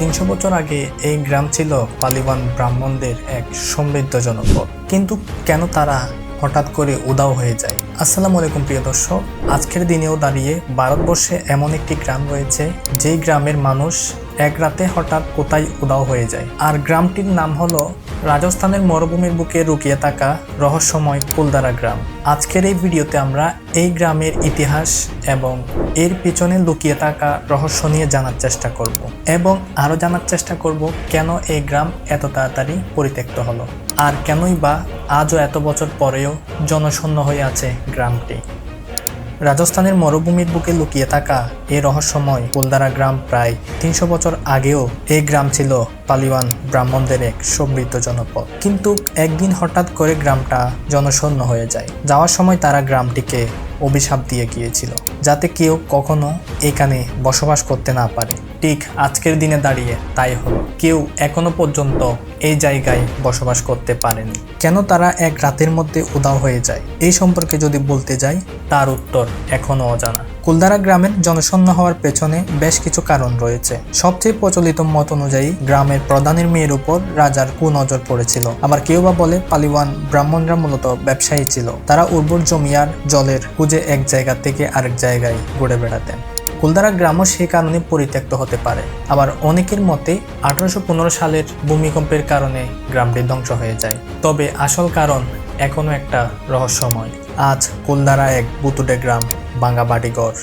300 বছর আগে এই গ্রাম ছিল পালিবান ব্রাহ্মণদের এক সমৃদ্ধ জনপদ। কিন্তু কেন তারা হঠাৎ করে উধাও হয়ে যায়? আসসালামু আলাইকুম প্রিয় দর্শক, আজকের দিনেও দাঁড়িয়ে ভারতবর্ষে এমন একটি গ্রাম রয়েছে যেই গ্রামের মানুষ এক রাতে হঠাৎ কোথায় উধাও হয়ে যায়। আর গ্রামটির নাম হলো রাজস্থানের মরুভূমির বুকে লুকিয়ে থাকা রহস্যময় কুলদারা গ্রাম। আজকের এই ভিডিওতে আমরা এই গ্রামের ইতিহাস এবং এর পিছনে লুকিয়ে থাকা রহস্য নিয়ে জানার চেষ্টা করব এবং আরও জানার চেষ্টা করব কেন এই গ্রাম এত তাড়াতাড়ি পরিত্যক্ত হলো আর কেনই বা আজও এত বছর পরেও জনশূন্য হয়ে আছে গ্রামটি। রাজস্থানের মরুভূমির বুকে লুকিয়ে থাকা এই রহস্যময় কুলদারা গ্রাম প্রায় 300 বছর আগেও এই গ্রাম ছিল পালিবান ব্রাহ্মণদের এক সমৃদ্ধ জনপদ। কিন্তু একদিন হঠাৎ করে গ্রামটা জনশূন্য হয়ে যায়। যাওয়ার সময় তারা গ্রামটিকে অভিশাপ দিয়ে গিয়েছিল যাতে কেউ কখনো এখানে বসবাস করতে না পারে। ঠিক আজকের দিনে দাঁড়িয়ে তাই হলো, কেউ এখনো পর্যন্ত এই জায়গায় বসবাস করতে পারেনি। কেন তারা এক রাতের মধ্যে উধাও হয়ে যায় এই সম্পর্কে যদি বলতে যাই, তার উত্তর এখনো অজানা। কুলদারা গ্রামের জনশূন্য হওয়ার পেছনে বেশ কিছু কারণ রয়েছে। সবচেয়ে প্রচলিত মত অনুযায়ী গ্রামের প্রধানের মেয়ের উপর রাজার কুনজর পড়েছিল। আবার কেউ বা বলে পালিবান ব্রাহ্মণরা মূলত ব্যবসায়ী ছিল। তারা উর্বর জমি আর জলের খুঁজে এক জায়গা থেকে আরেক জায়গায় ঘুরে বেড়াতেন। কুলদারা গ্রামও সেই কারণে পরিত্যক্ত হতে পারে। আবার অনেকের মতে 1815 সালের ভূমিকম্পের কারণে গ্রামটি ধ্বংস হয়ে যায়। তবে আসল কারণ এখনো একটা রহস্যময়। আজ কুলদারা এক বুতুডে গ্রাম, ভাঙা বাড়িঘর,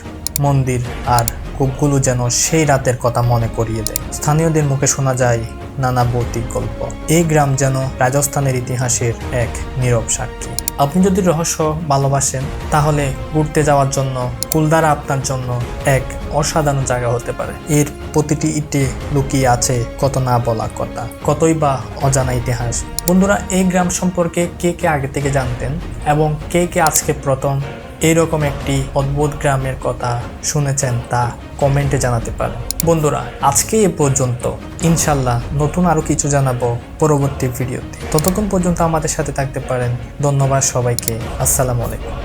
মন্দির আর কূপগুলো যেন সেই রাতের কথা মনে করিয়ে দেয়। স্থানীয়দের মুখে শোনা যায় নানা ভৌতিক গল্প। এই গ্রাম যেন রাজস্থানের ইতিহাসের এক নীরব সাক্ষী। আপনি যদি রহস্য ভালোবাসেন তাহলে ঘুরতে যাওয়ার জন্য কুলদারা আপনার জন্য এক অসাধারণ জায়গা হতে পারে। এর প্রতিটি ইটে লুকিয়ে আছে কত না বলা কথা, কতই বা অজানা ইতিহাস। বন্ধুরা, এই গ্রাম সম্পর্কে কে কে আগে থেকে জানতেন এবং কে কে আজকে প্রথম এইরকম একটি অদ্ভুত গ্রামের কথা শুনেছেন তা কমেন্টে জানাতে পারেন। বন্ধুরা, আজকে এ পর্যন্ত। ইনশাল্লাহ নতুন আরও কিছু জানাবো পরবর্তী ভিডিওতে। ততক্ষণ পর্যন্ত আমাদের সাথে থাকতে পারেন। ধন্যবাদ সবাইকে। আসসালামু আলাইকুম।